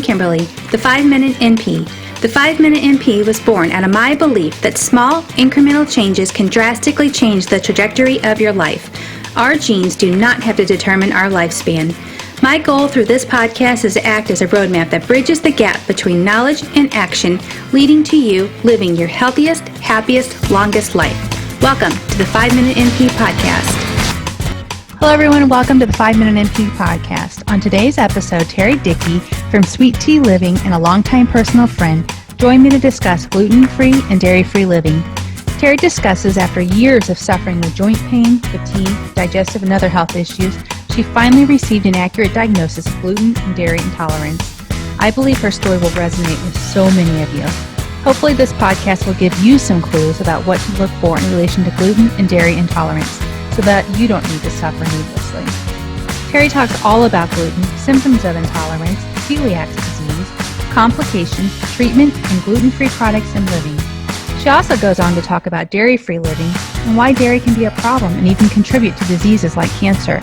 Kimberly, the 5-Minute NP. The 5-Minute NP was born out of my belief that small, incremental changes can drastically change the trajectory of your life. Our genes do not have to determine our lifespan. My goal through this podcast is to act as a roadmap that bridges the gap between knowledge and action, leading to you living your healthiest, happiest, longest life. Welcome to the 5-Minute NP podcast. Hello everyone, and welcome to the 5-Minute NP podcast. On today's episode, Teri Dickey from Sweet Tea Living and a longtime personal friend joined me to discuss gluten-free and dairy-free living. Teri discusses after years of suffering with joint pain, fatigue, digestive and other health issues, she finally received an accurate diagnosis of gluten and dairy intolerance. I believe her story will resonate with so many of you. Hopefully this podcast will give you some clues about what to look for in relation to gluten and dairy intolerance, so that you don't need to suffer needlessly. Teri talks all about gluten, symptoms of intolerance, celiac disease, complications, treatment, and gluten-free products and living. She also goes on to talk about dairy-free living and why dairy can be a problem and even contribute to diseases like cancer.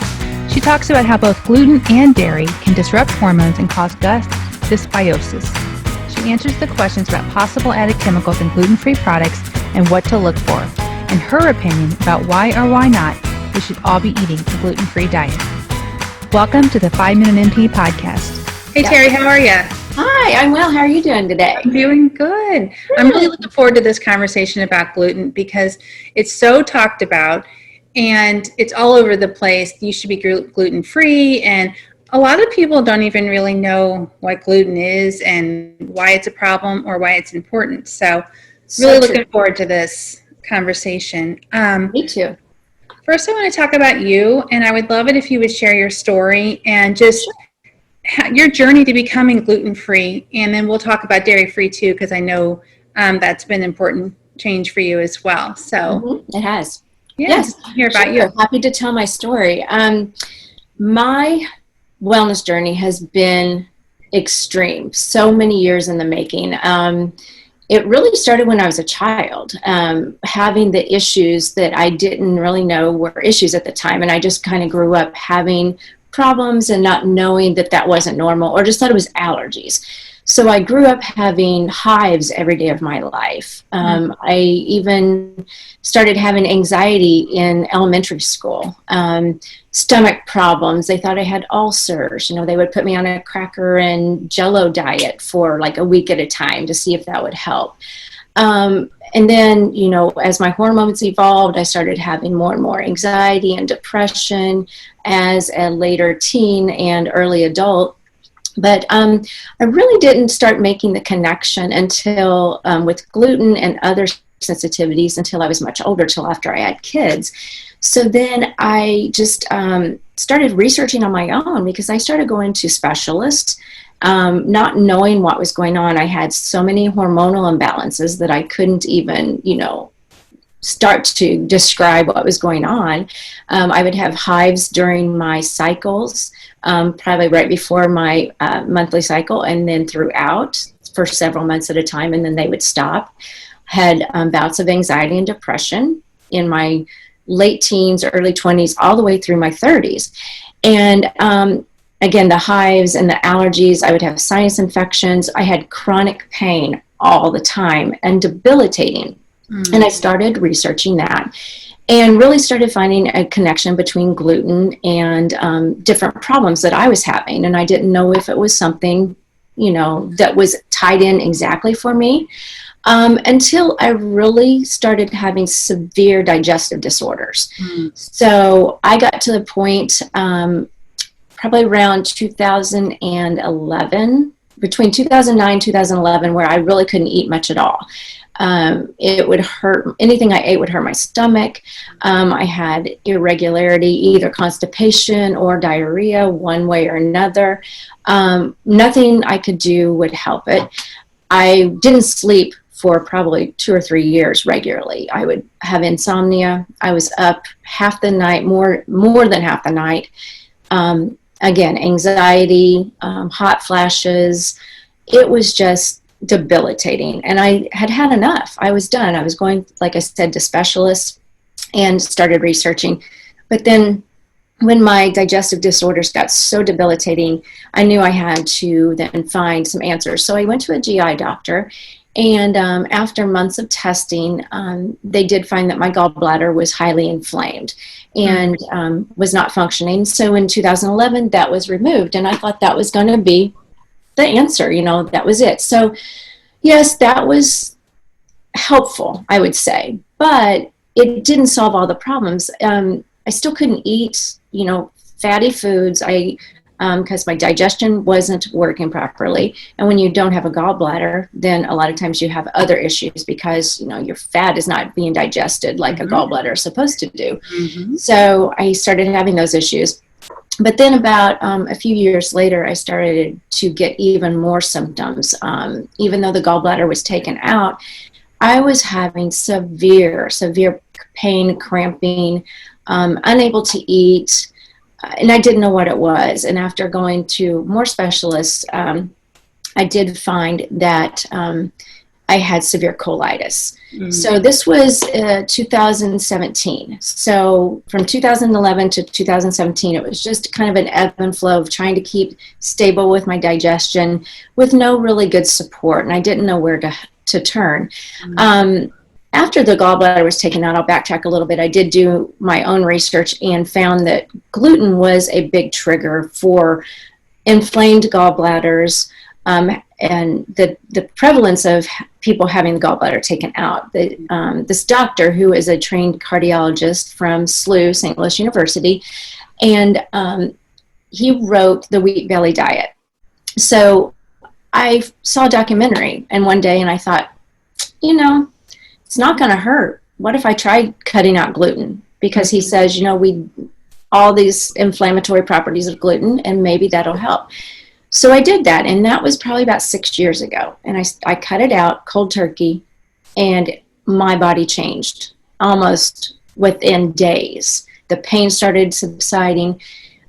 She talks about how both gluten and dairy can disrupt hormones and cause gut dysbiosis. She answers the questions about possible added chemicals in gluten-free products and what to look for, and her opinion about why or why not we should all be eating a gluten-free diet. Welcome to the 5-Minute NP podcast. Hey Teri, how are you? Hi, I'm well. How are you doing today? I'm doing good. I'm really looking forward to this conversation about gluten because it's so talked about and it's all over the place. You should be gluten-free, and a lot of people don't even really know what gluten is and why it's a problem or why it's important. So really looking forward to this conversation. Me too. First, I want to talk about you, and I would love it if you would share your story and just your journey to becoming gluten-free, and then we'll talk about dairy-free too, because I know that's been an important change for you as well. So it has. Yes, hear about you. Happy to tell my story. My wellness journey has been extreme. So many years in the making. It really started when I was a child, having the issues that I didn't really know were issues at the time. And I just kind of grew up having problems and not knowing that that wasn't normal, or just thought it was allergies. So I grew up having hives every day of my life. I even started having anxiety in elementary school, stomach problems. They thought I had ulcers. They would put me on a cracker and Jell-O diet for like a week at a time to see if that would help. And then, as my hormones evolved, I started having more and more anxiety and depression as a later teen and early adult. But I really didn't start making the connection until with gluten and other sensitivities until I was much older, till after I had kids. So then I just started researching on my own, because I started going to specialists, not knowing what was going on. I had so many hormonal imbalances that I couldn't even, start to describe what was going on. I would have hives during my cycles, probably right before my monthly cycle, and then throughout for several months at a time, and then they would stop. Had bouts of anxiety and depression in my late teens, early 20s, all the way through my 30s. And again, the hives and the allergies, I would have sinus infections. I had chronic pain all the time and debilitating. And I started researching that and really started finding a connection between gluten and different problems that I was having. And I didn't know if it was something, that was tied in exactly for me, until I really started having severe digestive disorders. So I got to the point probably around 2011, between 2009 and 2011, where I really couldn't eat much at all. It would hurt, anything I ate would hurt my stomach. I had irregularity, either constipation or diarrhea, one way or another. Nothing I could do would help it. I didn't sleep for probably 2 or 3 years regularly. I would have insomnia. I was up half the night, more than half the night. Again, anxiety, hot flashes. It was just debilitating, and I had had enough. I was done. I was going, like I said, to specialists and started researching. But then when my digestive disorders got so debilitating, I knew I had to then find some answers. So I went to a GI doctor, and after months of testing, they did find that my gallbladder was highly inflamed and was not functioning. So in 2011, that was removed, and I thought that was going to be the answer, that was it. So yes, that was helpful, I would say, but it didn't solve all the problems. I still couldn't eat, fatty foods. Because my digestion wasn't working properly. And when you don't have a gallbladder, then a lot of times you have other issues because, your fat is not being digested like a gallbladder is supposed to do. So I started having those issues. But then about a few years later, I started to get even more symptoms. Even though the gallbladder was taken out, I was having severe pain, cramping, unable to eat, and I didn't know what it was. And after going to more specialists, I did find that I had severe colitis. So this was 2017. So from 2011 to 2017, it was just kind of an ebb and flow of trying to keep stable with my digestion with no really good support. And I didn't know where to turn. After the gallbladder was taken out, I'll backtrack a little bit. I did do my own research and found that gluten was a big trigger for inflamed gallbladders, and the prevalence of people having the gallbladder taken out. This doctor, who is a trained cardiologist from SLU, St. Louis University, and he wrote the Wheat Belly Diet. So I saw a documentary and one day, and I thought, it's not going to hurt. What if I tried cutting out gluten? Because he says, all these inflammatory properties of gluten, and maybe that'll help. So I did that, and that was probably about 6 years ago. And I cut it out cold turkey, and my body changed almost within days. The pain started subsiding,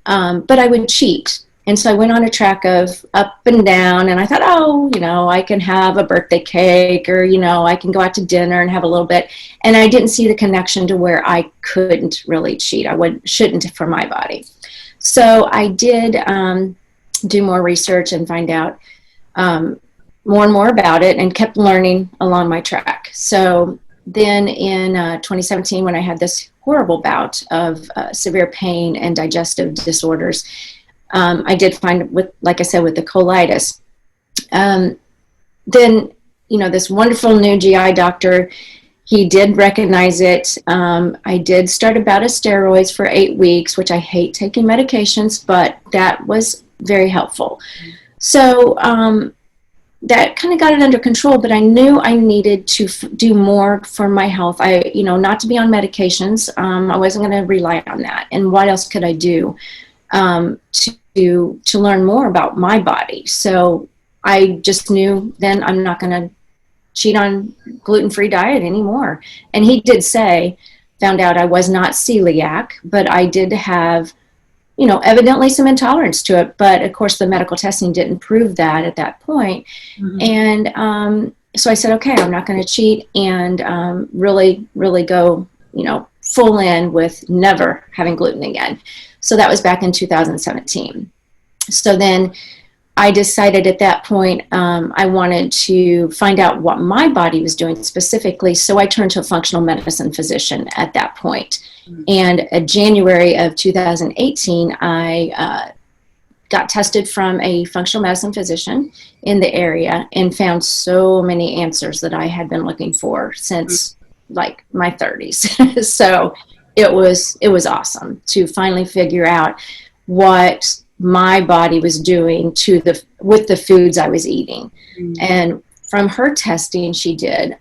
but I would cheat. And so I went on a track of up and down, and I thought, I can have a birthday cake, or, I can go out to dinner and have a little bit. And I didn't see the connection to where I couldn't really cheat. Shouldn't for my body. So I did do more research and find out more and more about it, and kept learning along my track. So then in 2017, when I had this horrible bout of severe pain and digestive disorders, I did find, like I said, with the colitis. Then, this wonderful new GI doctor, he did recognize it. I did start a bout of steroids for 8 weeks, which I hate taking medications, but that was very helpful. So that kind of got it under control, but I knew I needed to do more for my health. Not to be on medications. I wasn't going to rely on that. And what else could I do to learn more about my body? So I just knew then I'm not going to cheat on gluten-free diet anymore. And he did found out I was not celiac, but I did have, evidently some intolerance to it. But of course the medical testing didn't prove that at that point. And so I said, okay, I'm not going to cheat, and really, really go, full in with never having gluten again. So that was back in 2017. So then I decided at that point I wanted to find out what my body was doing specifically. So I turned to a functional medicine physician at that point. And in January of 2018, I got tested from a functional medicine physician in the area and found so many answers that I had been looking for since like my 30s. So it was awesome to finally figure out what my body was doing with the foods I was eating. And from her testing, she did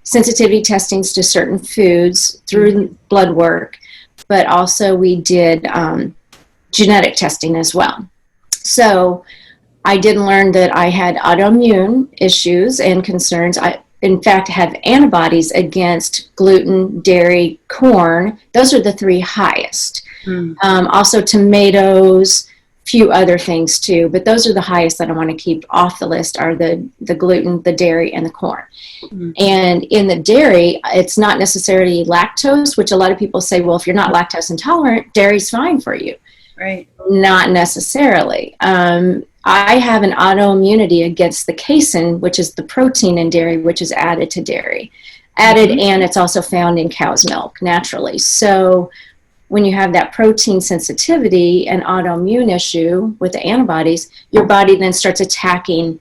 sensitivity testings to certain foods through blood work, but also we did genetic testing as well. So I did learn that I had autoimmune issues and concerns. I, in fact, have antibodies against gluten, dairy, corn. Those are the three highest. Also tomatoes, few other things too, but those are the highest that I want to keep off the list are the gluten, the dairy, and the corn. Mm-hmm. And in the dairy, it's not necessarily lactose, which a lot of people say, well, if you're not lactose intolerant, dairy's fine for you. Right. Not necessarily. I have an autoimmunity against the casein, which is the protein in dairy, which is added to dairy. Mm-hmm. And it's also found in cow's milk naturally. So when you have that protein sensitivity and autoimmune issue with the antibodies, your body then starts attacking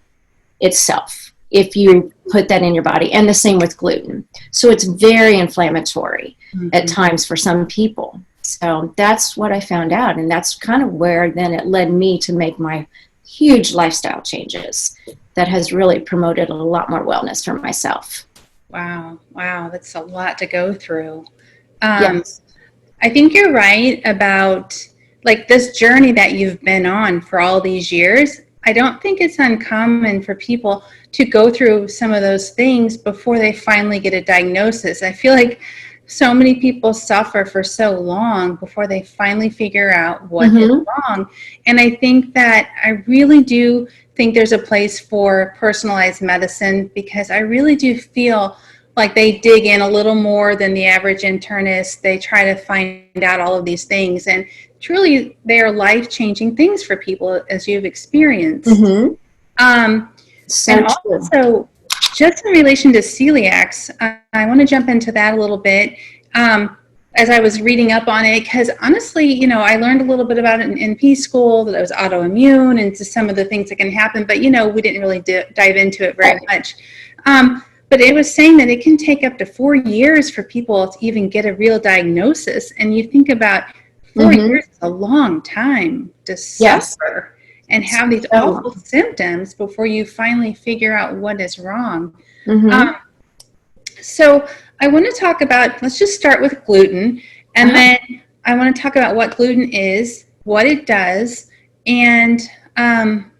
itself if you put that in your body. And the same with gluten. So it's very inflammatory at times for some people. So that's what I found out. And that's kind of where then it led me to make my huge lifestyle changes that has really promoted a lot more wellness for myself. Wow. That's a lot to go through. Yes. I think you're right about like this journey that you've been on for all these years. I don't think it's uncommon for people to go through some of those things before they finally get a diagnosis. I feel like so many people suffer for so long before they finally figure out what is wrong. And I think that I really do think there's a place for personalized medicine, because I really do feel like they dig in a little more than the average internist. They try to find out all of these things, and truly they are life-changing things for people, as you've experienced. So and true. Also, just in relation to celiacs, I want to jump into that a little bit. As I was reading up on it, because honestly, I learned a little bit about it in NP school, that it was autoimmune and to some of the things that can happen, but we didn't really dive into it very much. But it was saying that it can take up to 4 years for people to even get a real diagnosis. And you think about 4 years is a long time to suffer and have these awful symptoms before you finally figure out what is wrong. So I want to talk about, let's just start with gluten. And then I want to talk about what gluten is, what it does, and then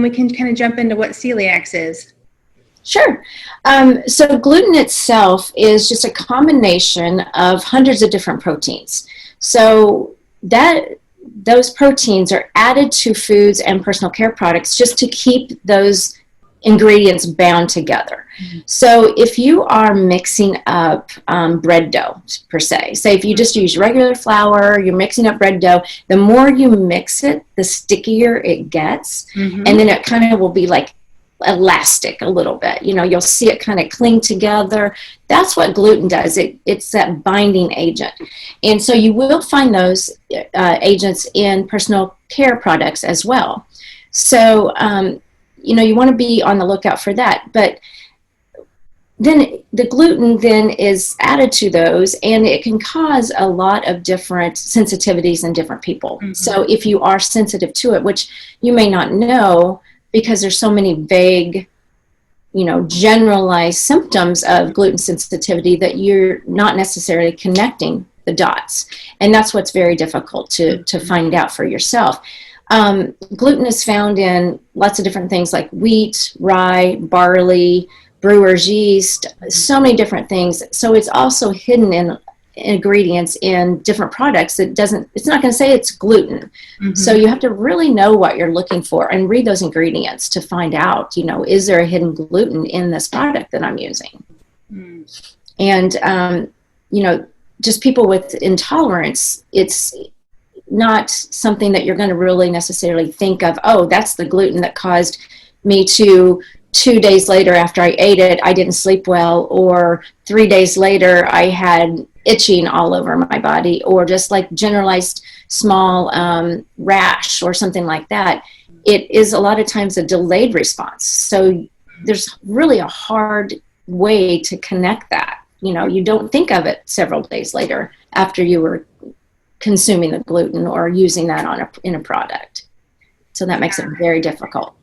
we can kind of jump into what celiacs is. Sure. So gluten itself is just a combination of hundreds of different proteins. So those proteins are added to foods and personal care products just to keep those ingredients bound together. So if you are mixing up bread dough, per se, say if you just use regular flour, you're mixing up bread dough, the more you mix it, the stickier it gets. And then it kind of will be like elastic a little bit. You'll see it kind of cling together. That's what gluten does. It's that binding agent. And so you will find those agents in personal care products as well. So, you want to be on the lookout for that. But then the gluten then is added to those, and it can cause a lot of different sensitivities in different people. So if you are sensitive to it, which you may not know, because there's so many vague, generalized symptoms of gluten sensitivity that you're not necessarily connecting the dots. And that's what's very difficult to find out for yourself. Gluten is found in lots of different things like wheat, rye, barley, brewer's yeast, so many different things. So it's also hidden in ingredients in different products. It's not going to say it's gluten. So you have to really know what you're looking for and read those ingredients to find out, is there a hidden gluten in this product that I'm using? And, just people with intolerance, it's not something that you're going to really necessarily think of, oh, that's the gluten that caused me to 2 days later after I ate it, I didn't sleep well, or 3 days later I had itching all over my body, or just like generalized small rash or something like that. It is a lot of times a delayed response. So there's really a hard way to connect that. You don't think of it several days later after you were consuming the gluten or using that in a product. So that makes it very difficult.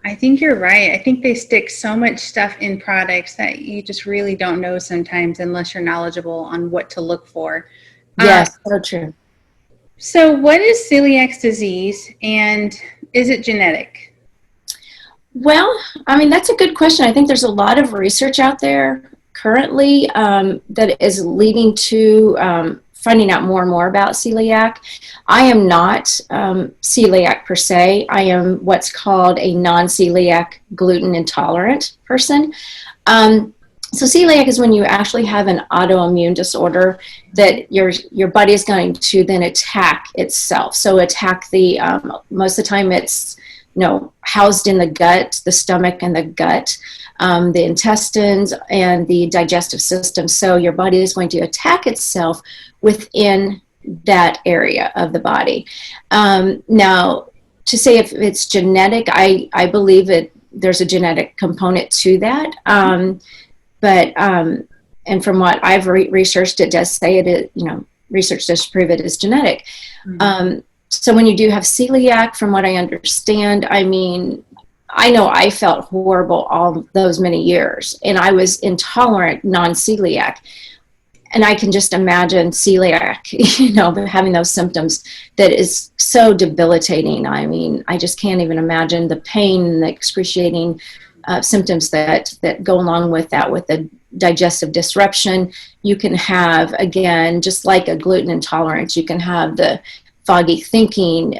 I think you're right. I think they stick so much stuff in products that you just really don't know sometimes unless you're knowledgeable on what to look for. Yes, so true. So what is celiac disease, and is it genetic? Well, that's a good question. I think there's a lot of research out there currently that is leading to finding out more and more about celiac. I am not celiac per se. I am what's called a non-celiac gluten intolerant person. So celiac is when you actually have an autoimmune disorder that your body is going to then attack itself. So attack the, most of the time it's, housed in the gut, the stomach and the gut, the intestines and the digestive system. So your body is going to attack itself within that area of the body. Now, to say if it's genetic, I believe there's a genetic component to that. But and from what I've researched, it does say it, research does prove it is genetic. Mm-hmm. So when you do have celiac, from what I understand, I know I felt horrible all those many years, and I was intolerant, non-celiac. And I can just imagine celiac, having those symptoms that is so debilitating. I just can't even imagine the pain and the excruciating symptoms that go along with that, with the digestive disruption. You can have, again, just like a gluten intolerance, you can have the foggy thinking,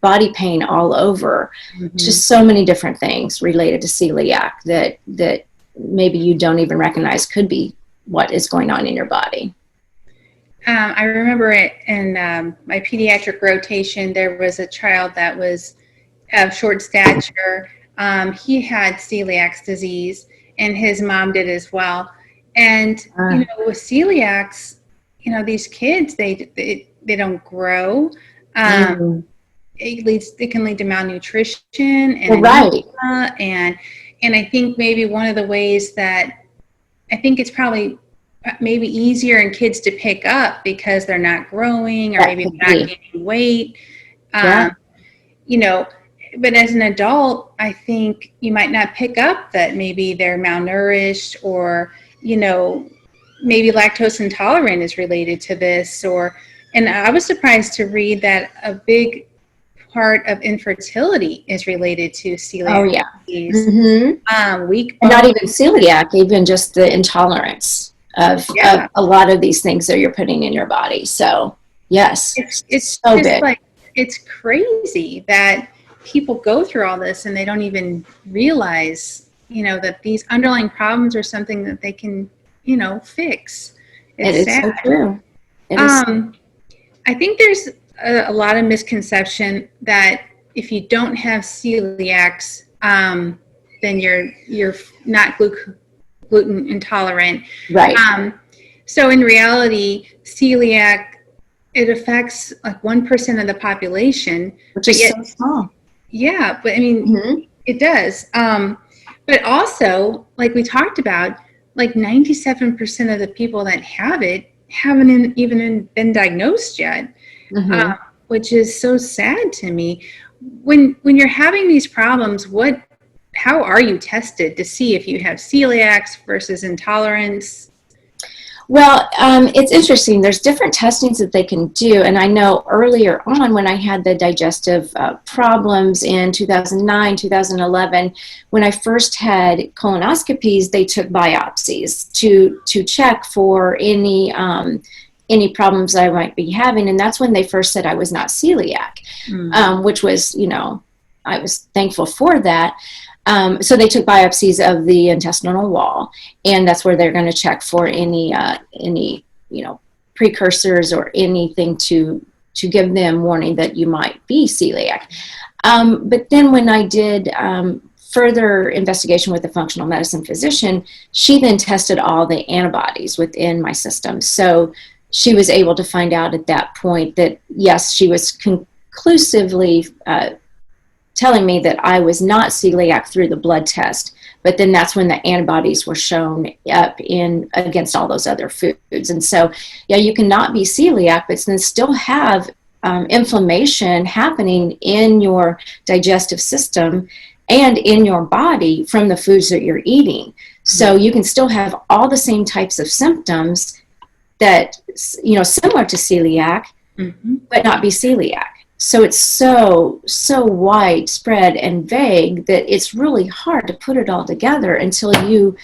body pain all over. Mm-hmm. Just so many different things related to celiac that maybe you don't even recognize could be what is going on in your body. I remember it in my pediatric rotation, there was a child that was of short stature. He had celiac disease, and his mom did as well. And with celiacs, these kids they don't grow. It can lead to malnutrition and anemia, and I think maybe one of the ways that I think it's probably maybe easier in kids to pick up because they're not growing or maybe they're not gaining weight. But as an adult, I think you might not pick up that maybe they're malnourished or, maybe lactose intolerant is related to this. And I was surprised to read that a big part of infertility is related to celiac disease. Mm-hmm. Weak bones. Not even celiac, even just the intolerance of a lot of these things that you're putting in your body. So, yes, it's so big. It's crazy that people go through all this and they don't even realize, that these underlying problems are something that they can, fix. It's sad. So true. I think there's a lot of misconception that if you don't have celiacs, then you're not gluten intolerant. Right. So in reality, celiac, it affects like 1% of the population. Which is so small. Yeah, but it does. But also, like we talked about, like 97% of the people that have it haven't even been diagnosed yet, which is so sad to me. When you're having these problems, how are you tested to see if you have celiacs versus intolerance? Well, it's interesting. There's different testings that they can do. And I know earlier on when I had the digestive problems in 2009, 2011, when I first had colonoscopies, they took biopsies to check for any problems I might be having. And that's when they first said I was not celiac, which was, I was thankful for that. So they took biopsies of the intestinal wall, and that's where they're going to check for any precursors or anything to give them warning that you might be celiac. But then when I did further investigation with the functional medicine physician, she then tested all the antibodies within my system. So she was able to find out at that point that, yes, she was conclusively telling me that I was not celiac through the blood test, but then that's when the antibodies were shown up against all those other foods. And so, you cannot be celiac, but then still have inflammation happening in your digestive system and in your body from the foods that you're eating. So you can still have all the same types of symptoms that, similar to celiac, but not be celiac. So it's so widespread and vague that it's really hard to put it all together until you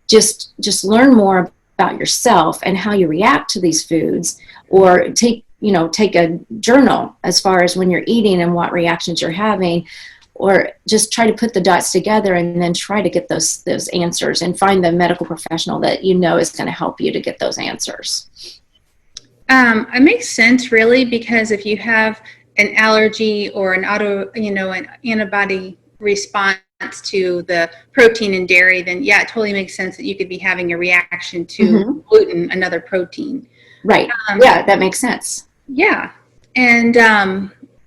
just learn more about yourself and how you react to these foods, or take a journal as far as when you're eating and what reactions you're having, or just try to put the dots together and then try to get those answers and find the medical professional that is going to help you to get those answers. It makes sense, really, because if you have an allergy or an an antibody response to the protein in dairy, then yeah, it totally makes sense that you could be having a reaction to gluten, another protein. Right. Yeah, that makes sense. Yeah. And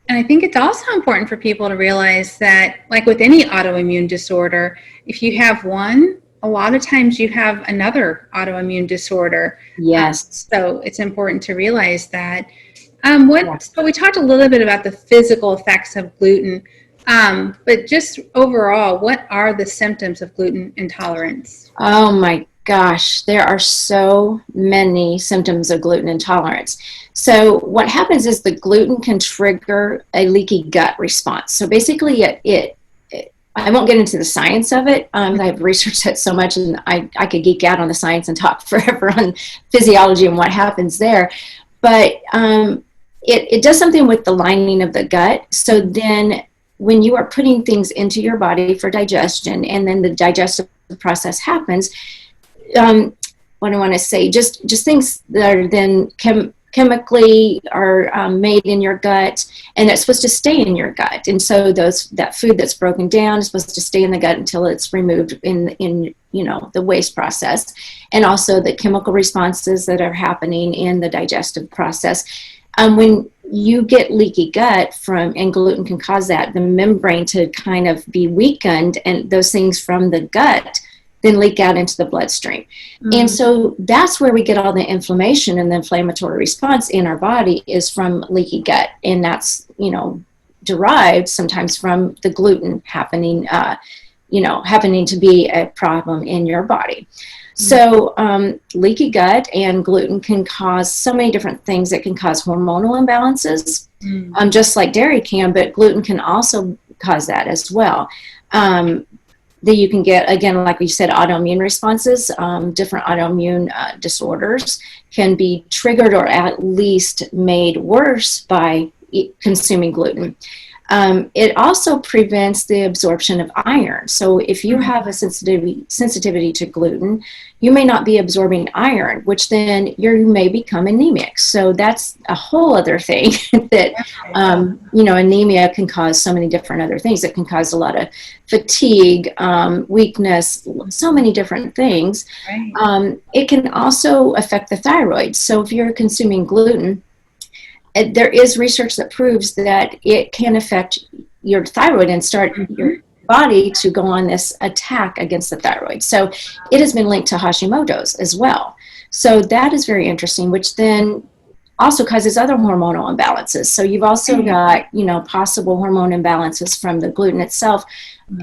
I think it's also important for people to realize that, like with any autoimmune disorder, if you have one, a lot of times you have another autoimmune disorder. Yes. So it's important to realize that. So we talked a little bit about the physical effects of gluten, but just overall, what are the symptoms of gluten intolerance? Oh my gosh, there are so many symptoms of gluten intolerance. So what happens is the gluten can trigger a leaky gut response. So basically I won't get into the science of it. I've researched it so much, and I could geek out on the science and talk forever on physiology and what happens there. But it does something with the lining of the gut. So then when you are putting things into your body for digestion, and then the digestive process happens, what I want to say, just things that are then chemically are made in your gut, and it's supposed to stay in your gut. And so that food that's broken down is supposed to stay in the gut until it's removed in the waste process, and also the chemical responses that are happening in the digestive process. When you get leaky gut and gluten can cause that, the membrane to kind of be weakened, and those things from the gut then leak out into the bloodstream. And so that's where we get all the inflammation, and the inflammatory response in our body is from leaky gut. And that's, derived sometimes from the gluten happening to be a problem in your body. So leaky gut and gluten can cause so many different things. It can cause hormonal imbalances, just like dairy can, but gluten can also cause that as well. That you can get, again, like we said, autoimmune responses. Different autoimmune disorders can be triggered or at least made worse by consuming gluten. It also prevents the absorption of iron. So if you have a sensitivity to gluten, you may not be absorbing iron, which then you may become anemic. So that's a whole other thing that, anemia can cause so many different other things. It can cause a lot of fatigue, weakness, so many different things. Right. It can also affect the thyroid. So if you're consuming gluten, there is research that proves that it can affect your thyroid and start your body to go on this attack against the thyroid. So it has been linked to Hashimoto's as well. So that is very interesting, which then also causes other hormonal imbalances. So you've also got, possible hormone imbalances from the gluten itself.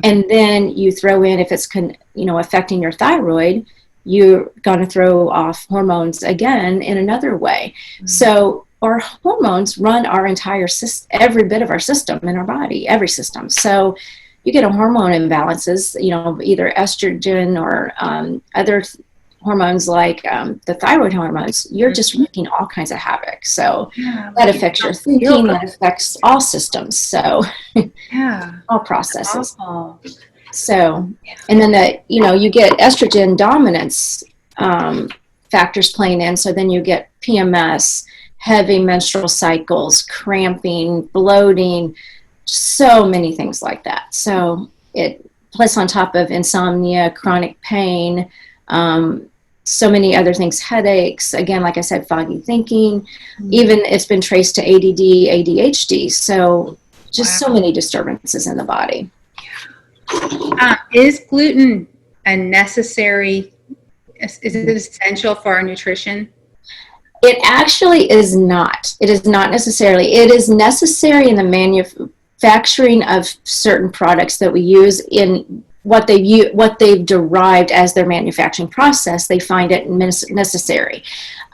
And then you throw in, if it's, affecting your thyroid, you're going to throw off hormones again in another way. So our hormones run our entire system, every bit of our system in our body, every system. So you get a hormone imbalances, either estrogen or other hormones like the thyroid hormones, you're just wreaking all kinds of havoc. So that affects your thinking, that affects all systems. So all processes. So, and then you get estrogen dominance factors playing in. So then you get PMS, heavy menstrual cycles, cramping, bloating, so many things like that. So it, plus on top of insomnia, chronic pain, so many other things, headaches, again, like I said, foggy thinking, even it's been traced to ADD, ADHD. So just so many disturbances in the body. Is gluten a necessary, is it essential for our nutrition? It actually is not. It is not necessarily. It is necessary in the manufacturing of certain products that we use in what they've derived as their manufacturing process. They find it necessary.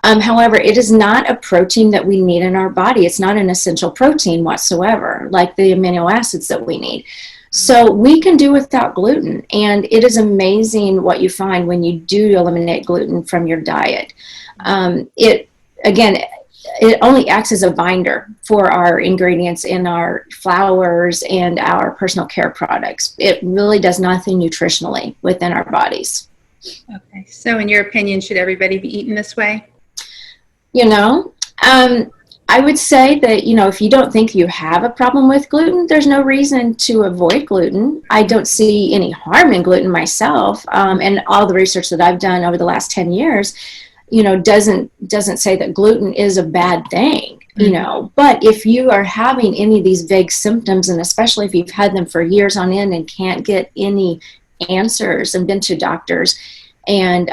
However, it is not a protein that we need in our body. It's not an essential protein whatsoever, like the amino acids that we need. So we can do without gluten, and it is amazing what you find when you do eliminate gluten from your diet. It only acts as a binder for our ingredients in our flours and our personal care products. It really does nothing nutritionally within our bodies. Okay. So in your opinion, should everybody be eating this way? I would say that, if you don't think you have a problem with gluten, there's no reason to avoid gluten. I don't see any harm in gluten myself. And all the research that I've done over the last 10 years, doesn't say that gluten is a bad thing, but if you are having any of these vague symptoms, and especially if you've had them for years on end and can't get any answers and been to doctors and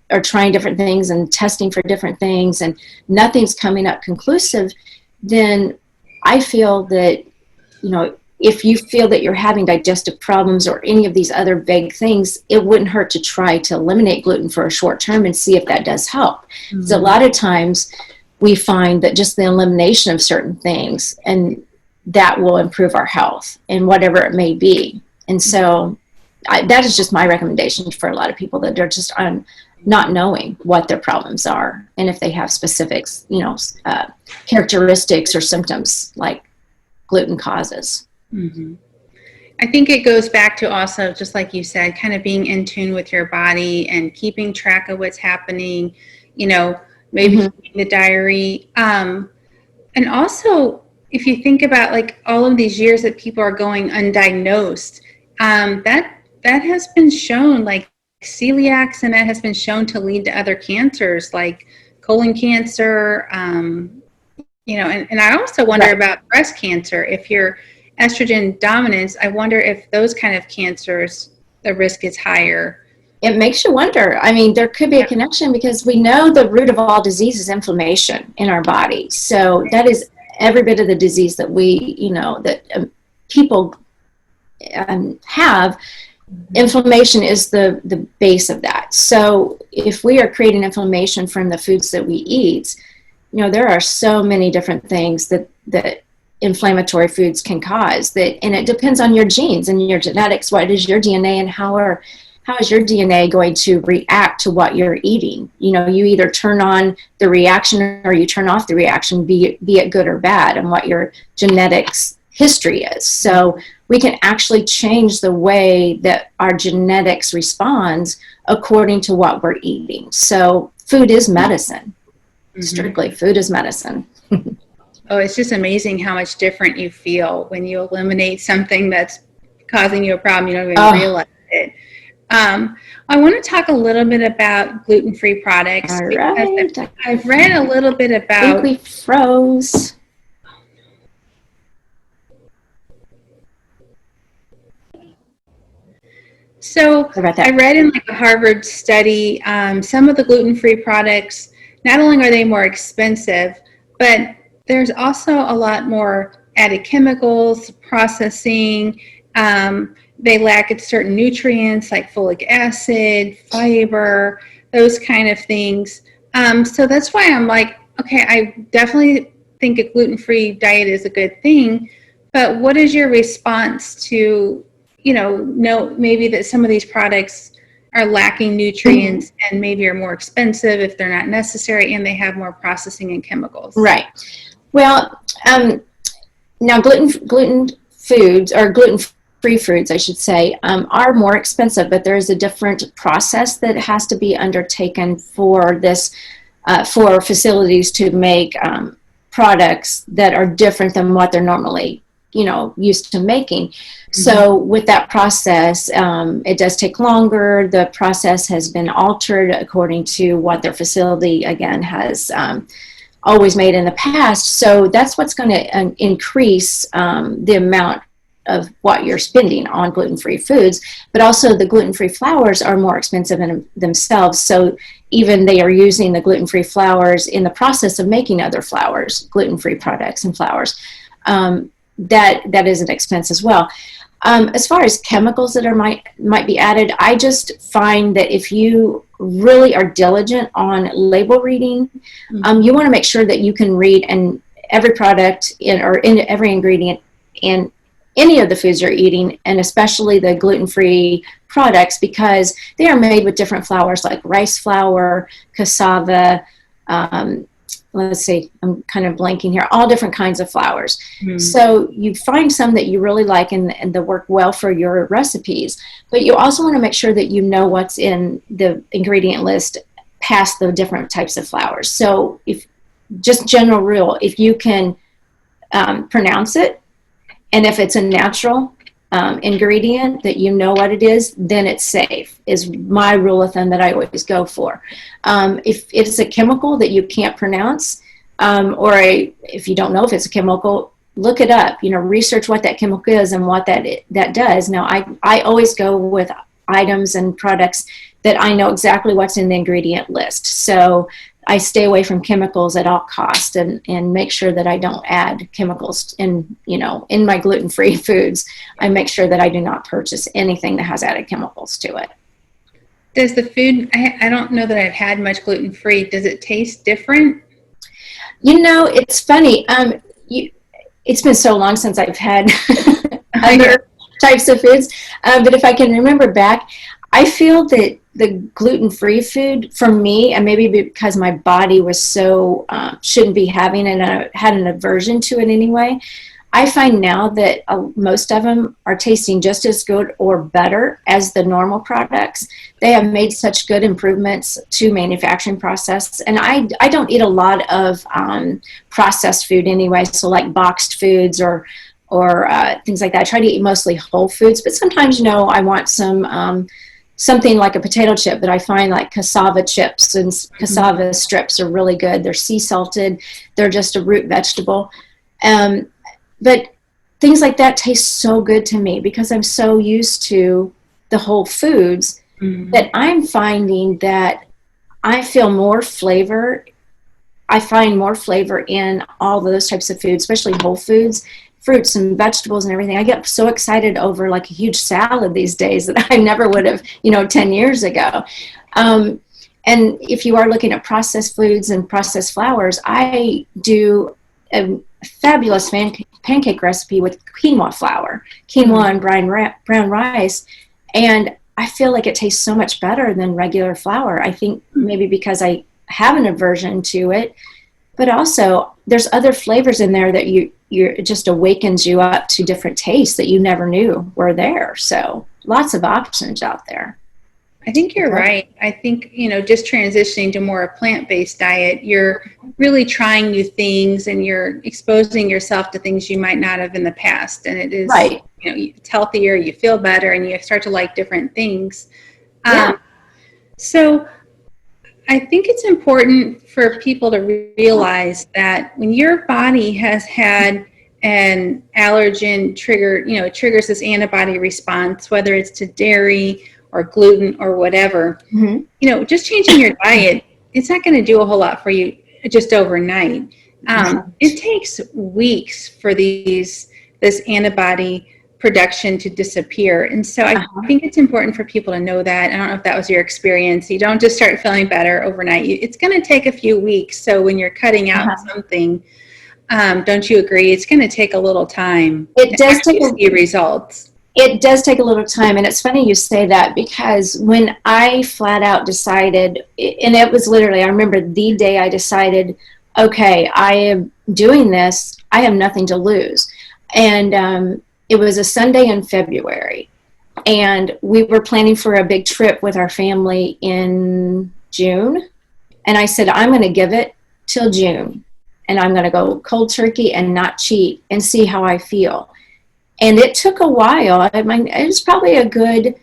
are trying different things and testing for different things and nothing's coming up conclusive, then I feel that, if you feel that you're having digestive problems or any of these other vague things, it wouldn't hurt to try to eliminate gluten for a short term and see if that does help. Because a lot of times we find that just the elimination of certain things, and that will improve our health and whatever it may be. And so that is just my recommendation for a lot of people, that they're just not knowing what their problems are and if they have specifics, characteristics or symptoms like gluten causes. Mm-hmm. I think it goes back to also, just like you said, kind of being in tune with your body and keeping track of what's happening, maybe keeping the diary. And also, if you think about like all of these years that people are going undiagnosed, that has been shown, like celiacs, and that has been shown to lead to other cancers like colon cancer, and I also wonder about breast cancer. If you're estrogen dominance, I wonder if those kind of cancers, the risk is higher. It makes you wonder. I mean, there could be a connection, because we know the root of all disease is inflammation in our body. So that is every bit of the disease that people have. Inflammation is the base of that. So if we are creating inflammation from the foods that we eat, there are so many different things that inflammatory foods can cause, and it depends on your genes and your genetics. What is your DNA, and how is your DNA going to react to what you're eating? You either turn on the reaction or you turn off the reaction, be it good or bad, and what your genetics history is. So we can actually change the way that our genetics responds according to what we're eating. So food is medicine. Mm-hmm. Strictly, food is medicine. Oh, it's just amazing how much different you feel when you eliminate something that's causing you a problem. You don't even realize it. I want to talk a little bit about gluten-free products. All right. Because I've read a little bit about... I think we froze. So I read in a Harvard study, some of the gluten-free products, not only are they more expensive, but there's also a lot more added chemicals, processing. They lack certain nutrients like folic acid, fiber, those kind of things. So that's why I'm like, okay, I definitely think a gluten-free diet is a good thing, but what is your response to, maybe that some of these products are lacking nutrients and maybe are more expensive if they're not necessary, and they have more processing and chemicals? Right. Well, now gluten foods, or gluten-free foods, I should say, are more expensive, but there is a different process that has to be undertaken for this, for facilities to make products that are different than what they're normally, used to making. Mm-hmm. So with that process, it does take longer. The process has been altered according to what their facility, again, has always made in the past. So that's what's going to increase the amount of what you're spending on gluten-free foods. But also the gluten-free flours are more expensive in themselves. So even they are using the gluten-free flours in the process of making other flours, gluten-free products and flours. That is an expense as well. As far as chemicals that might be added, I just find that if you really are diligent on label reading, you want to make sure that you can read every product in every ingredient in any of the foods you're eating, and especially the gluten-free products, because they are made with different flours like rice flour, cassava, let's see, I'm kind of blanking here, all different kinds of flours. So you find some that you really like and that work well for your recipes, but you also want to make sure that you know what's in the ingredient list past the different types of flours. So if just general rule, if you can pronounce it, and if it's a natural ingredient that you know what it is, then it's safe, is my rule of thumb that I always go for. If it's a chemical that you can't pronounce, if you don't know if it's a chemical, look it up, research what that chemical is and what that does. Now, I always go with items and products that I know exactly what's in the ingredient list. So I stay away from chemicals at all costs and make sure that I don't add chemicals in my gluten-free foods. I make sure that I do not purchase anything that has added chemicals to it. Does the food, I don't know that I've had much gluten-free, does it taste different? It's funny. It's been so long since I've had other types of foods. But if I can remember back, I feel that the gluten-free food for me, and maybe because my body was so shouldn't be having it, and I had an aversion to it anyway, I find now that most of them are tasting just as good or better as the normal products. They have made such good improvements to manufacturing process, and I don't eat a lot of processed food anyway, so like boxed foods or things like that. I try to eat mostly whole foods, but sometimes I want something like a potato chip, but I find like cassava chips and cassava strips are really good. They're sea salted. They're just a root vegetable. But things like that taste so good to me because I'm so used to the whole foods that I'm finding that I feel more flavor. I find more flavor in all those types of foods, especially whole foods, fruits and vegetables and everything. I get so excited over like a huge salad these days that I never would have, 10 years ago. And if you are looking at processed foods and processed flours, I do a fabulous pancake recipe with quinoa flour, quinoa and brown rice. And I feel like it tastes so much better than regular flour. I think maybe because I have an aversion to it, but also there's other flavors in there that it just awakens you up to different tastes that you never knew were there. So lots of options out there. I think you're right. I think, just transitioning to more a plant-based diet, you're really trying new things and you're exposing yourself to things you might not have in the past. And it is, right. It's healthier, you feel better, and you start to like different things. Yeah. So I think it's important for people to realize that when your body has had an allergen trigger, it triggers this antibody response, whether it's to dairy or gluten or whatever, just changing your diet, it's not going to do a whole lot for you just overnight. It takes weeks for this antibody production to disappear. And so I think it's important for people to know that. I don't know if that was your experience. You don't just start feeling better overnight. It's going to take a few weeks. So when you're cutting out something, don't you agree? It's going to take a little time. It does take see results. It does take a little time. And it's funny you say that because when I flat out decided, and it was literally, I remember the day I decided, okay, I am doing this. I have nothing to lose. And it was a Sunday in February. And we were planning for a big trip with our family in June. And I said, I'm going to give it till June. And I'm going to go cold turkey and not cheat and see how I feel. And it took a while. I mean, it was probably a good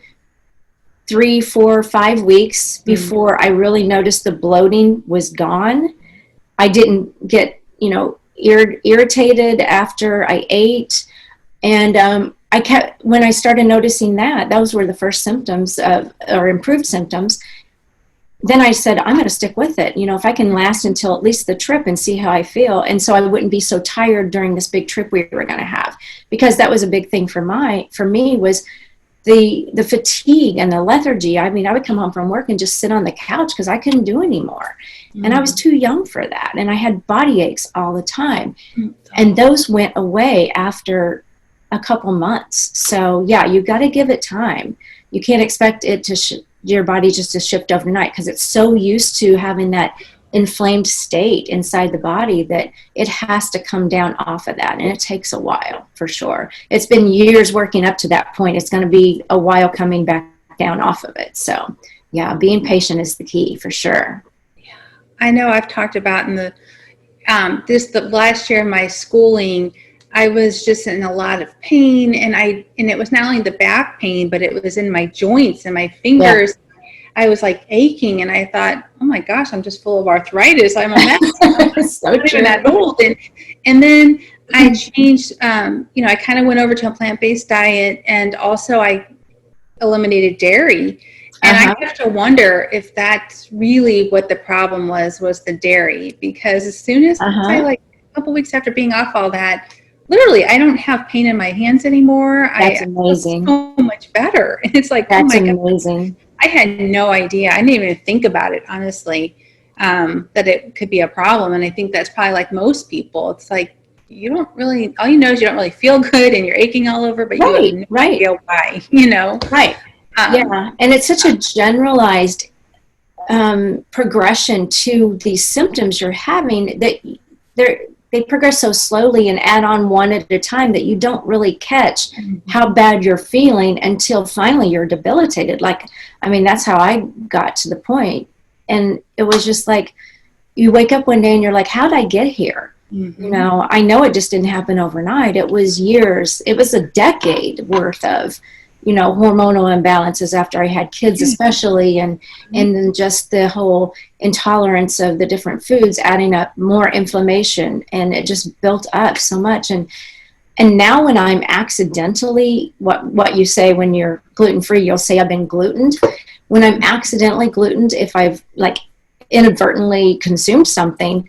3, 4, 5 weeks before I really noticed the bloating was gone. I didn't get, irritated after I ate. And when I started noticing that, those were the first symptoms or improved symptoms. Then I said, I'm going to stick with it. If I can last until at least the trip and see how I feel. And so I wouldn't be so tired during this big trip we were going to have, because that was a big thing for me was the fatigue and the lethargy. I mean, I would come home from work and just sit on the couch because I couldn't do anymore. And I was too young for that. And I had body aches all the time. And those went away after a couple months. So yeah, you got to give it time. You can't expect it to your body just to shift overnight, because it's so used to having that inflamed state inside the body that it has to come down off of that. And it takes a while, for sure. It's been years working up to that point. It's going to be a while coming back down off of it. So yeah, being patient is the key, for sure. I know I've talked about in the last year of my schooling, I was just in a lot of pain, and it was not only the back pain, but it was in my joints and my fingers. Yeah. I was like aching, and I thought, oh my gosh, I'm just full of arthritis. I'm a mess. So true. That old. And then I changed, I kind of went over to a plant-based diet, and also I eliminated dairy. And I have to wonder if that's really what the problem was the dairy, because as soon as a couple weeks after being off all that, literally, I don't have pain in my hands anymore. That's amazing. I feel so much better. And it's like, that's oh my amazing. God. I had no idea. I didn't even think about it, honestly, that it could be a problem. And I think that's probably like most people. It's like, all you know is you don't really feel good and you're aching all over, but you have no idea why, Right. Yeah. And it's such a generalized progression to these symptoms you're having that they progress so slowly and add on one at a time that you don't really catch how bad you're feeling until finally you're debilitated. That's how I got to the point. And it was just like, you wake up one day and you're like, how'd I get here? Mm-hmm. I know it just didn't happen overnight. It was years. It was a decade worth of, hormonal imbalances after I had kids, especially, and then just the whole intolerance of the different foods adding up more inflammation, and it just built up so much. And now when I'm accidentally, what you say when you're gluten-free, you'll say I've been glutened. When I'm accidentally glutened, if I've inadvertently consumed something,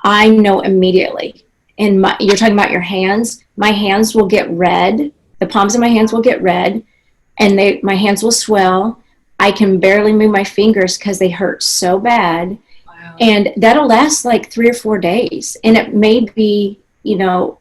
I know immediately. And you're talking about your hands. My hands will get red. The palms of my hands will get red, and my hands will swell. I can barely move my fingers because they hurt so bad. Wow. And that'll last like 3 or 4 days. And it may be, the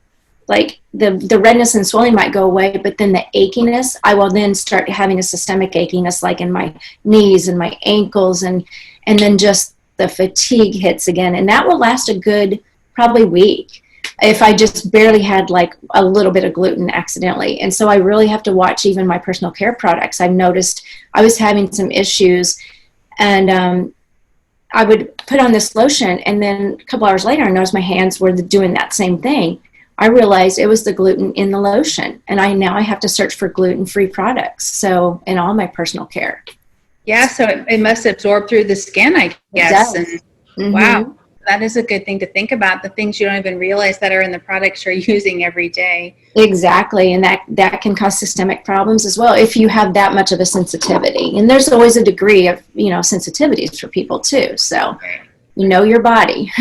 redness and swelling might go away, but then the achiness, I will then start having a systemic achiness, like in my knees and my ankles, and then just the fatigue hits again. And that will last a good probably week, if I just barely had like a little bit of gluten accidentally. And so I really have to watch even my personal care products. I've noticed I was having some issues, and I would put on this lotion, and then a couple hours later I noticed my hands were doing that same thing. I realized it was the gluten in the lotion, and now I have to search for gluten-free products. So in all my personal care. Yeah, so it must absorb through the skin, I guess. And wow. That is a good thing to think about, the things you don't even realize that are in the products you're using every day. Exactly, and that can cause systemic problems as well if you have that much of a sensitivity. And there's always a degree of, sensitivities for people too. So, your body.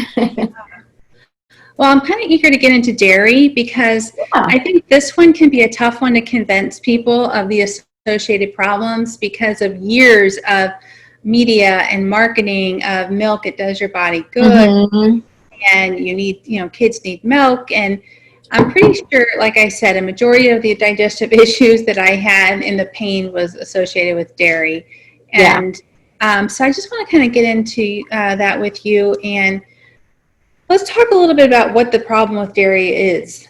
Well, I'm kind of eager to get into dairy, because I think this one can be a tough one to convince people of the associated problems because of years of media and marketing of milk. It does your body good, and you need, kids need milk. And I'm pretty sure, like I said, a majority of the digestive issues that I had and the pain was associated with dairy. And so I just want to kind of get into that with you, and let's talk a little bit about what the problem with dairy is.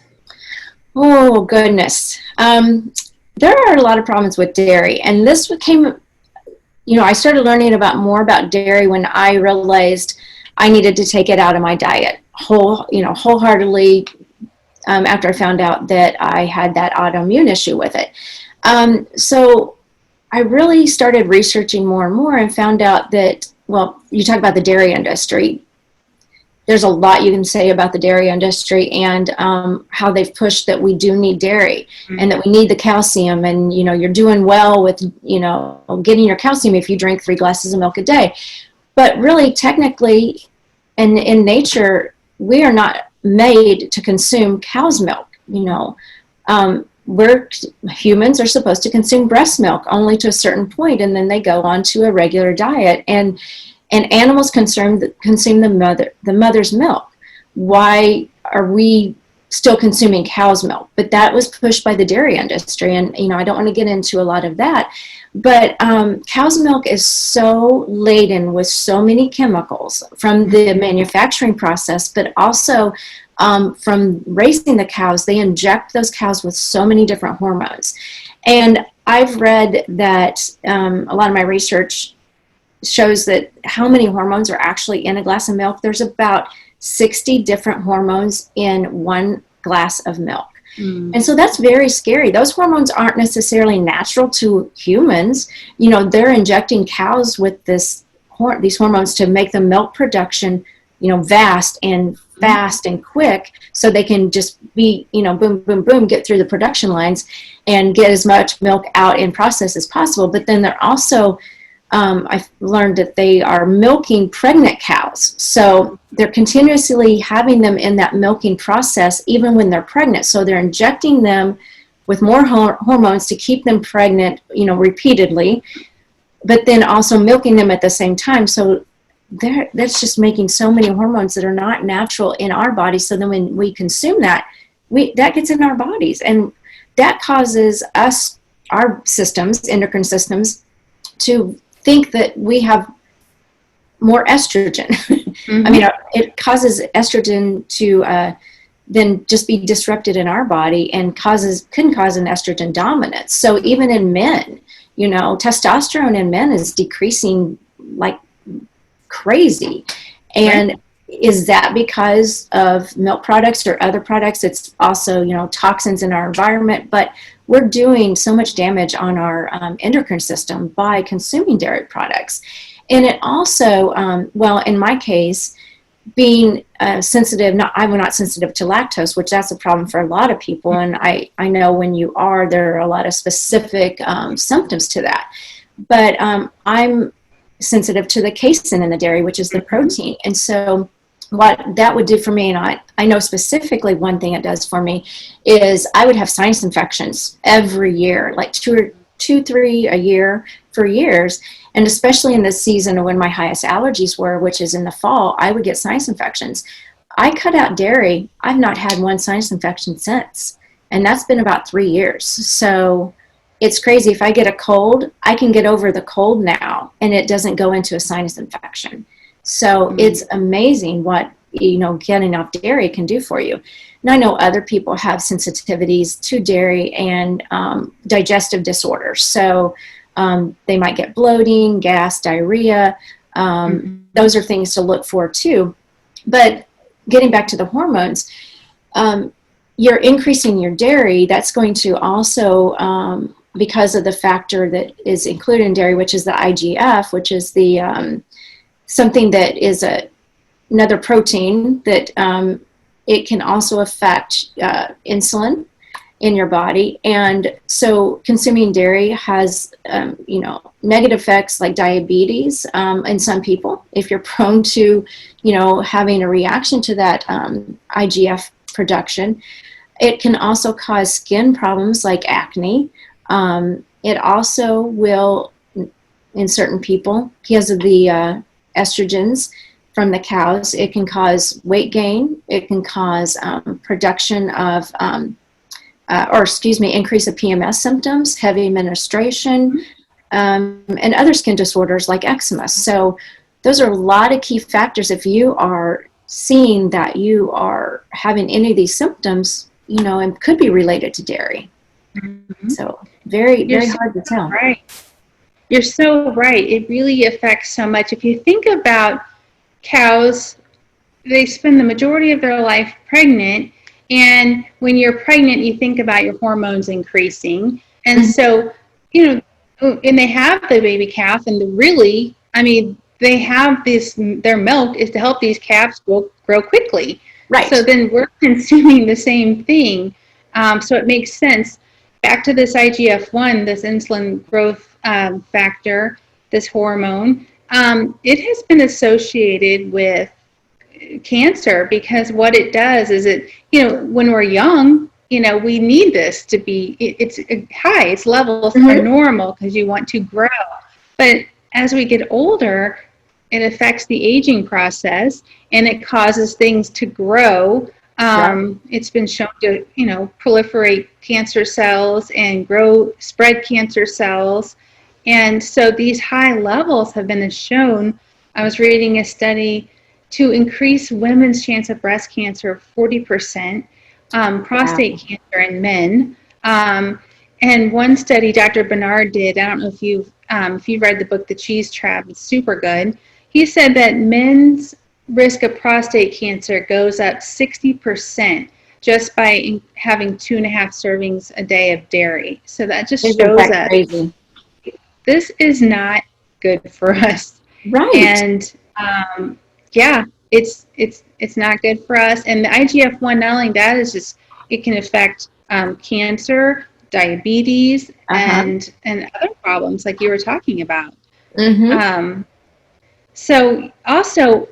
Oh goodness, there are a lot of problems with dairy, and this became, I started learning more about dairy when I realized I needed to take it out of my diet wholeheartedly, after I found out that I had that autoimmune issue with it. So I really started researching more and more, and found out that, you talk about the dairy industry. There's a lot you can say about the dairy industry, and how they've pushed that we do need dairy, and that we need the calcium, and you're doing well with getting your calcium if you drink 3 glasses of milk a day. But really, technically, and in nature, we are not made to consume cow's milk. Humans are supposed to consume breast milk only to a certain point, and then they go on to a regular diet. And animals consume the mother's milk. Why are we still consuming cow's milk, but that was pushed by the dairy industry. And, I don't want to get into a lot of that, but cow's milk is so laden with so many chemicals from the manufacturing process, but also from raising the cows. They inject those cows with so many different hormones. And I've read that a lot of my research shows that how many hormones are actually in a glass of milk. There's about 60 different hormones in one glass of milk. And so that's very scary. Those hormones aren't necessarily natural to humans. They're injecting cows with these hormones to make the milk production, vast and fast and quick, so they can just be, boom, boom, boom, get through the production lines and get as much milk out in process as possible. But then they're also I've learned that they are milking pregnant cows. So they're continuously having them in that milking process, even when they're pregnant. So they're injecting them with more hormones to keep them pregnant, repeatedly, but then also milking them at the same time. So that's just making so many hormones that are not natural in our bodies. So then when we consume that, that gets in our bodies, and that causes us, our systems, endocrine systems, to think that we have more estrogen. It causes estrogen to then just be disrupted in our body, and can cause an estrogen dominance. So even in men, testosterone in men is decreasing like crazy. And is that because of milk products or other products? It's also, toxins in our environment, but we're doing so much damage on our endocrine system by consuming dairy products. And it also, in my case, being sensitive, I'm not sensitive to lactose, which that's a problem for a lot of people. And I know when you are, there are a lot of specific symptoms to that. But I'm sensitive to the casein in the dairy, which is the protein. And so what that would do for me, and I know specifically one thing it does for me, is I would have sinus infections every year, like two, three a year for years. And especially in the season when my highest allergies were, which is in the fall, I would get sinus infections. I cut out dairy. I've not had one sinus infection since. And that's been about 3 years. So it's crazy. If I get a cold, I can get over the cold now, and it doesn't go into a sinus infection. So it's amazing what, getting off dairy can do for you. And I know other people have sensitivities to dairy and digestive disorders. So they might get bloating, gas, diarrhea. Those are things to look for too. But getting back to the hormones, you're increasing your dairy. That's going to also, because of the factor that is included in dairy, which is the IGF, which is the something that is another protein that it can also affect insulin in your body. And so consuming dairy has, negative effects like diabetes in some people. If you're prone to, having a reaction to that IGF production, it can also cause skin problems like acne. It also will, in certain people, because of the estrogens from the cows, it can cause weight gain. It can cause production of, increase of PMS symptoms, heavy menstruation, and other skin disorders like eczema. So those are a lot of key factors. If you are seeing that you are having any of these symptoms, and could be related to dairy. So very hard to tell. Right. You're so right. It really affects so much. If you think about cows, they spend the majority of their life pregnant. And when you're pregnant, you think about your hormones increasing. And so, and they have the baby calf, and they have their milk is to help these calves grow quickly. Right. So then we're consuming the same thing. So it makes sense. Back to this IGF-1, this insulin growth factor, this hormone, it has been associated with cancer, because what it does is when we're young, we need this to be, it's high, its levels are normal because you want to grow. But as we get older, it affects the aging process, and it causes things to grow It's been shown to, proliferate cancer cells and spread cancer cells. And so these high levels have been shown. I was reading a study to increase women's chance of breast cancer 40%, prostate cancer in men. And one study Dr. Bernard did, I don't know if you've read the book, The Cheese Trap, it's super good. He said that men's risk of prostate cancer goes up 60% just by having 2.5 servings a day of dairy. So that just shows us crazy. This is not good for us. Right. And it's not good for us. And the IGF-1, not only that, is just, it can affect cancer, diabetes, and other problems like you were talking about. So also,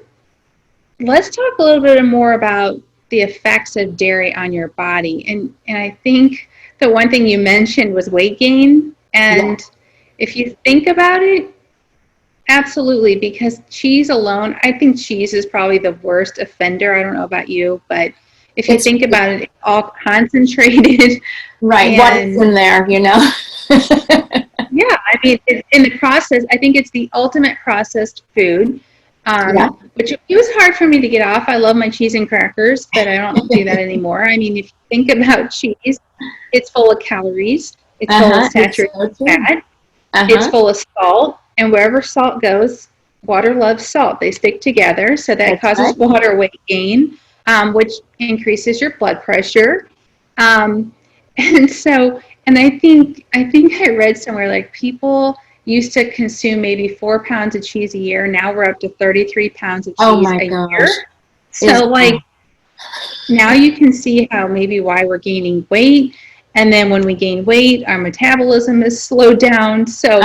let's talk a little bit more about the effects of dairy on your body. And I think the one thing you mentioned was weight gain. And if you think about it, absolutely, because cheese alone, I think cheese is probably the worst offender. I don't know about you, but if you think about it, it's all concentrated. Right, what's in there, Yeah, I mean, in the process, I think it's the ultimate processed food, which it was hard for me to get off. I love my cheese and crackers, but I don't do that anymore. I mean, if you think about cheese, it's full of calories, it's full of saturated fat, it's full of salt, and wherever salt goes, water loves salt. They stick together, so that causes water weight gain, which increases your blood pressure. And I think I read somewhere, like, people used to consume maybe 4 pounds of cheese a year. Now we're up to 33 pounds of cheese a year. So now you can see how maybe why we're gaining weight. And then when we gain weight, our metabolism is slowed down. So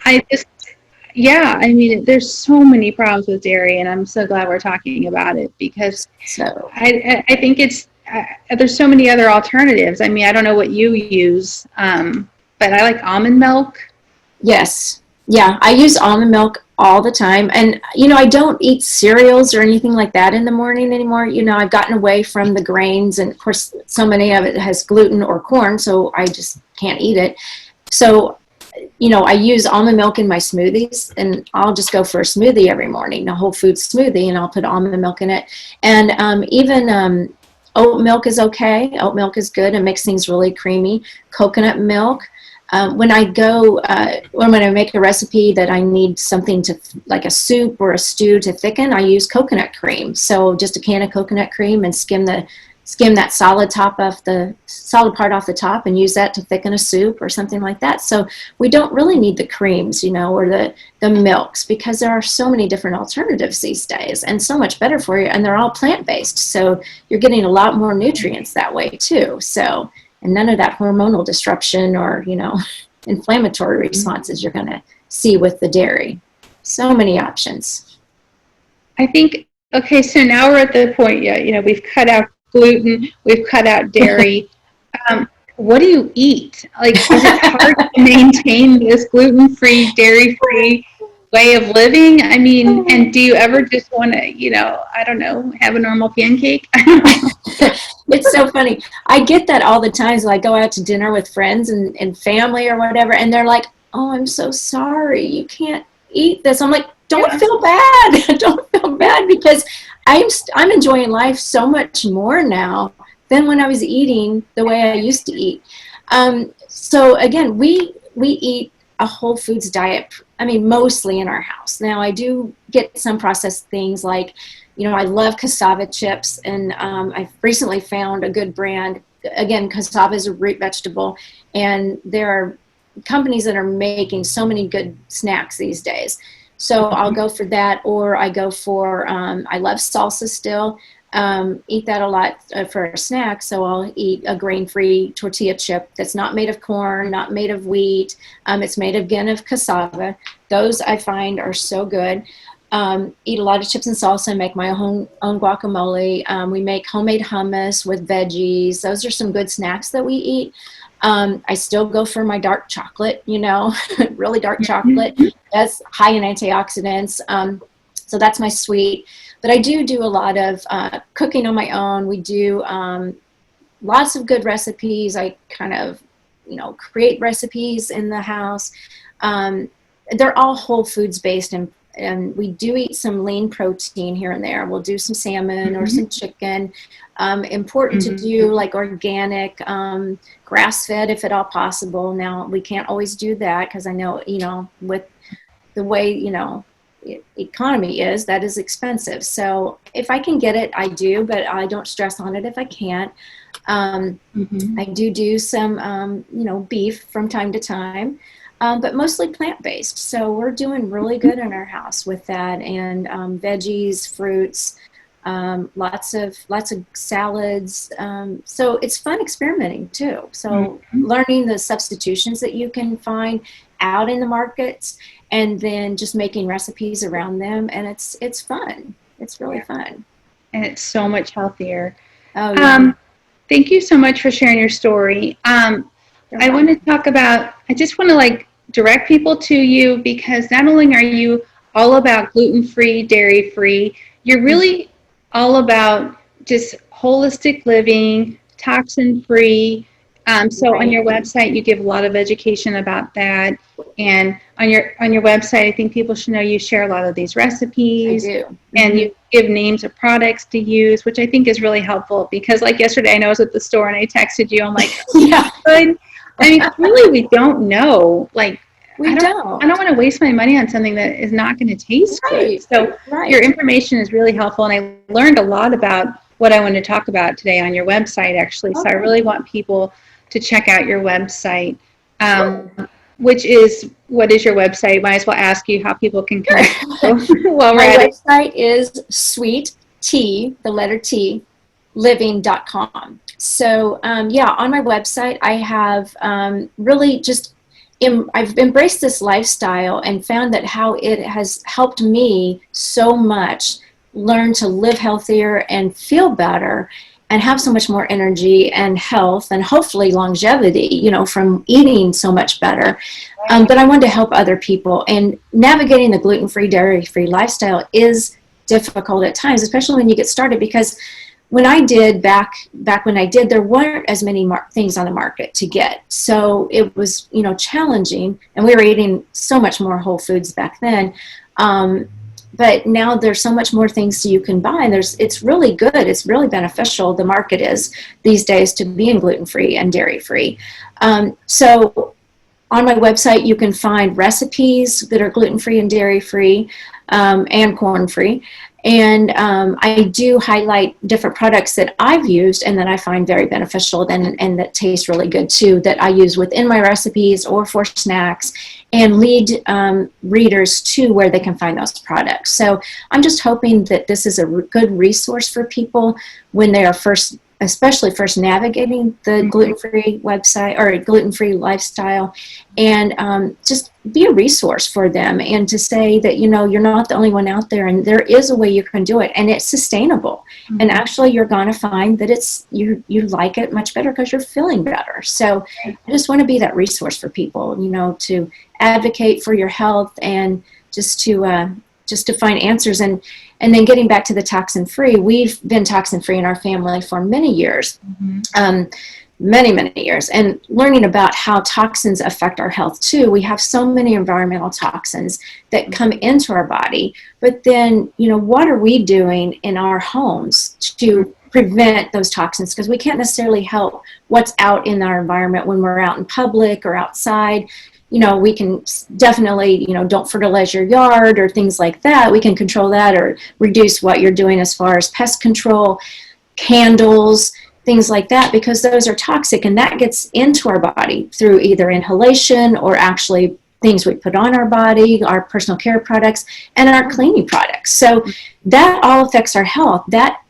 I mean, there's so many problems with dairy, and I'm so glad we're talking about it, because I think there's so many other alternatives. I mean, I don't know what you use, but I like almond milk. Yes. Yeah, I use almond milk all the time. And, I don't eat cereals or anything like that in the morning anymore. I've gotten away from the grains, and of course, so many of it has gluten or corn, so I just can't eat it. So, I use almond milk in my smoothies, and I'll just go for a smoothie every morning, a whole food smoothie, and I'll put almond milk in it. And even oat milk is okay. Oat milk is good. It makes things really creamy. Coconut milk. When I make a recipe that I need something to, like a soup or a stew, to thicken, I use coconut cream. So just a can of coconut cream, and skim that solid part off the top, and use that to thicken a soup or something like that. So we don't really need the creams, or the milks, because there are so many different alternatives these days, and so much better for you, and they're all plant-based. So you're getting a lot more nutrients that way too. So, and none of that hormonal disruption or, inflammatory responses you're going to see with the dairy. So many options. I think, okay, so now we're at the point, we've cut out gluten, we've cut out dairy. What do you eat? Like, is it hard to maintain this gluten-free, dairy-free way of living? I mean, and do you ever just want to, I don't know, have a normal pancake? It's so funny. I get that all the time. So I go out to dinner with friends and family or whatever, and they're like, "Oh, I'm so sorry, you can't eat this." I'm like, "Don't feel bad. Don't feel bad, because I'm enjoying life so much more now than when I was eating the way I used to eat." So again, we eat a whole foods diet. I mean, mostly in our house. Now, I do get some processed things like, I love cassava chips, and I've recently found a good brand. Again, cassava is a root vegetable, and there are companies that are making so many good snacks these days. So I'll go for that, or I go for, I love salsa still, eat that a lot for a snack. So I'll eat a grain-free tortilla chip that's not made of corn, not made of wheat. It's made again of cassava. Those I find are so good. Eat a lot of chips and salsa, and make my own guacamole. We make homemade hummus with veggies. Those are some good snacks that we eat. I still go for my dark chocolate, really dark chocolate. That's high in antioxidants. So that's my sweet. But I do a lot of cooking on my own. We do lots of good recipes. I kind of, create recipes in the house. They're all whole foods based, and we do eat some lean protein here and there. We'll do some salmon or some chicken. Important to do like organic, grass-fed if at all possible. Now, we can't always do that because I know, with the way, economy is, that is expensive. So if I can get it, I do, but I don't stress on it if I can't. I do some, beef from time to time. But mostly plant-based. So we're doing really good in our house with that, and veggies, fruits, lots of salads. So it's fun experimenting too. So learning the substitutions that you can find out in the markets, and then just making recipes around them, and it's fun. It's really fun. And it's so much healthier. Oh yeah. Thank you so much for sharing your story. I want to talk about, I just want to direct people to you, because not only are you all about gluten-free, dairy-free, you're really all about just holistic living, toxin-free. So on your website, you give a lot of education about that. And on your website, I think people should know you share a lot of these recipes. I do. And you give names of products to use, which I think is really helpful, because yesterday I was at the store and I texted you. I'm like, yeah. Good. I mean, really, we don't know. I don't want to waste my money on something that is not going to taste good. So your information is really helpful, and I learned a lot about what I want to talk about today on your website, actually. So I really want people to check out your website, what is your website? Might as well ask you how people can connect. My website is sweet T, the letter T, living.com. So on my website, I have really just I've embraced this lifestyle and found that how it has helped me so much learn to live healthier and feel better and have so much more energy and health and hopefully longevity, from eating so much better. But I wanted to help other people, and navigating the gluten-free, dairy-free lifestyle is difficult at times, especially when you get started, because when I did back when I did, there weren't as many things on the market to get. So it was, challenging, and we were eating so much more whole foods back then. But now there's so much more things you can buy, and it's really good. It's really beneficial. The market is these days to being gluten-free and dairy-free. So on my website, you can find recipes that are gluten-free and dairy-free, and corn-free. And I do highlight different products that I've used and that I find very beneficial and that taste really good too, that I use within my recipes or for snacks, and lead readers to where they can find those products. So I'm just hoping that this is a good resource for people when they are especially first navigating the gluten-free website or gluten-free lifestyle, and just be a resource for them, and to say that, you're not the only one out there, and there is a way you can do it, and it's sustainable. And actually you're going to find that you like it much better because you're feeling better. So I just want to be that resource for people, to advocate for your health, and just to find answers. And then getting back to the toxin-free, we've been toxin-free in our family for many years, many years, and learning about how toxins affect our health too. We have so many environmental toxins that come into our body, but then, what are we doing in our homes to prevent those toxins? Because we can't necessarily help what's out in our environment when we're out in public or outside. We can definitely, don't fertilize your yard or things like that. We can control that or reduce what you're doing as far as pest control, candles, things like that, because those are toxic, and that gets into our body through either inhalation or actually things we put on our body, our personal care products, and our cleaning products. So that all affects our health. That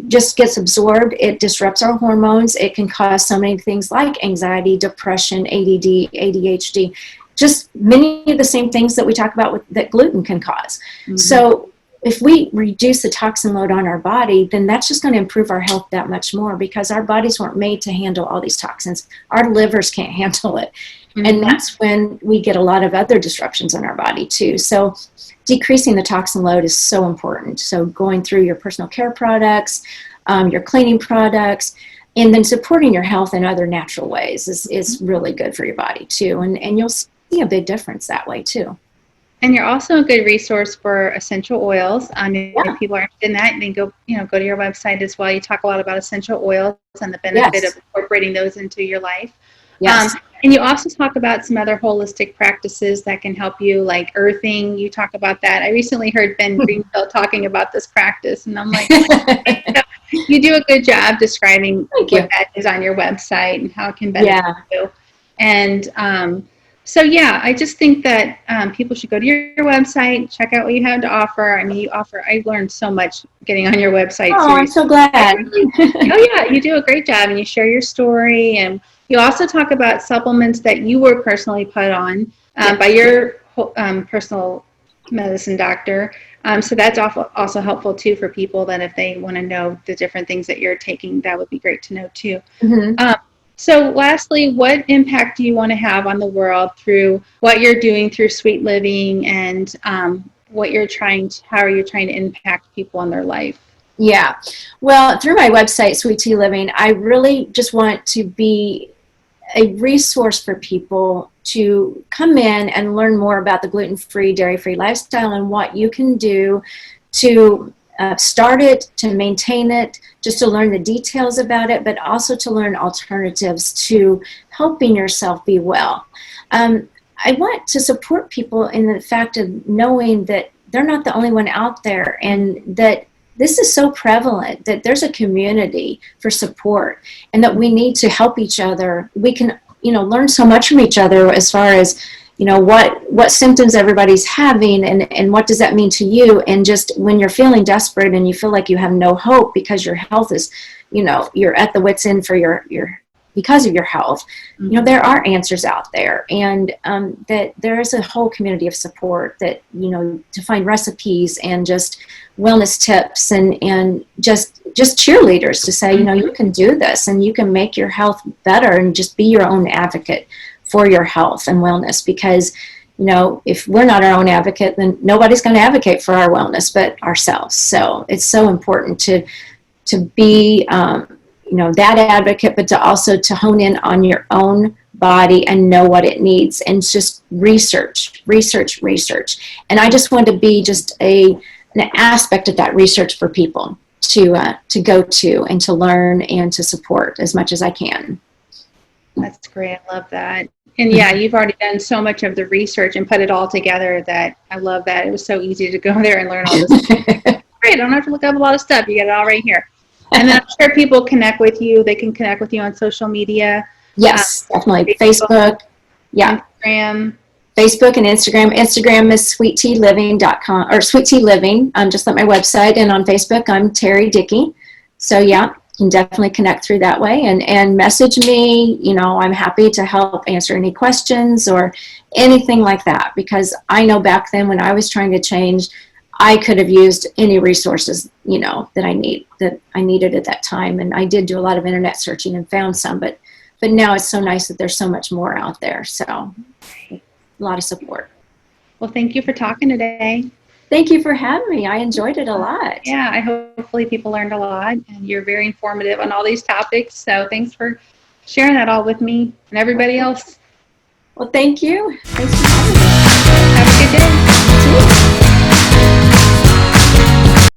just gets absorbed. It disrupts our hormones. It can cause so many things like anxiety, depression, ADD, ADHD, just many of the same things that we talk about that gluten can cause. So if we reduce the toxin load on our body, then that's just going to improve our health that much more, because our bodies weren't made to handle all these toxins. Our livers can't handle it. And that's when we get a lot of other disruptions in our body too. So decreasing the toxin load is so important. So going through your personal care products, your cleaning products, and then supporting your health in other natural ways is really good for your body too. And you'll see a big difference that way too. And you're also a good resource for essential oils. If people are interested in that, then go to your website as well. You talk a lot about essential oils and the benefit of incorporating those into your life. Yes. And you also talk about some other holistic practices that can help you, like earthing. You talk about that. I recently heard Ben Greenfield talking about this practice, and I'm like, you do a good job describing what that is on your website and how it can benefit you. And I just think that people should go to your website, check out what you have to offer. I mean, I learned so much getting on your website. Oh, I'm so glad. You do a great job, and you share your story, and you also talk about supplements that you were personally put on by your personal medicine doctor. So that's also helpful too for people, that if they want to know the different things that you're taking, that would be great to know too. Mm-hmm. So lastly, what impact do you want to have on the world through what you're doing through Sweet Living, and how are you trying to impact people in their life? Yeah. Well, through my website, Sweet Tea Living, I really just want to be a resource for people to come in and learn more about the gluten-free, dairy-free lifestyle and what you can do to start it, to maintain it, just to learn the details about it, but also to learn alternatives to helping yourself be well. I want to support people in the fact of knowing that they're not the only one out there, and that this is so prevalent, that there's a community for support, and that we need to help each other. We can, learn so much from each other as far as, what symptoms everybody's having, and what does that mean to you. And just when you're feeling desperate and you feel like you have no hope because your health is, you're at the wit's end for because of your health, there are answers out there, and that there is a whole community of support that, to find recipes and just wellness tips and just cheerleaders to say, you can do this and you can make your health better, and just be your own advocate for your health and wellness. Because, if we're not our own advocate, then nobody's going to advocate for our wellness but ourselves. So it's so important to be, that advocate, but to also to hone in on your own body and know what it needs, and just research. And I just want to be just an aspect of that research for people to go to and to learn and to support as much as I can. That's great. I love that. And you've already done so much of the research and put it all together, that I love that. It was so easy to go there and learn all this. Great. I don't have to look up a lot of stuff. You get it all right here. And then I'm sure people connect with you. They can connect with you on social media. Yes, definitely. Facebook. Yeah. Instagram. Facebook and Instagram. Instagram is sweettealiving.com or Sweet Tea Living. Just like my website. And on Facebook, I'm Teri Dickey. So you can definitely connect through that way, and message me. I'm happy to help answer any questions or anything like that, because I know back then when I was trying to change, I could have used any resources, that I needed at that time. And I did do a lot of internet searching and found some, but now it's so nice that there's so much more out there. So a lot of support. Well, thank you for talking today. Thank you for having me. I enjoyed it a lot. Yeah, hopefully people learned a lot, and you're very informative on all these topics. So thanks for sharing that all with me and everybody else. Well, thank you. Thanks for having me. Have a good day.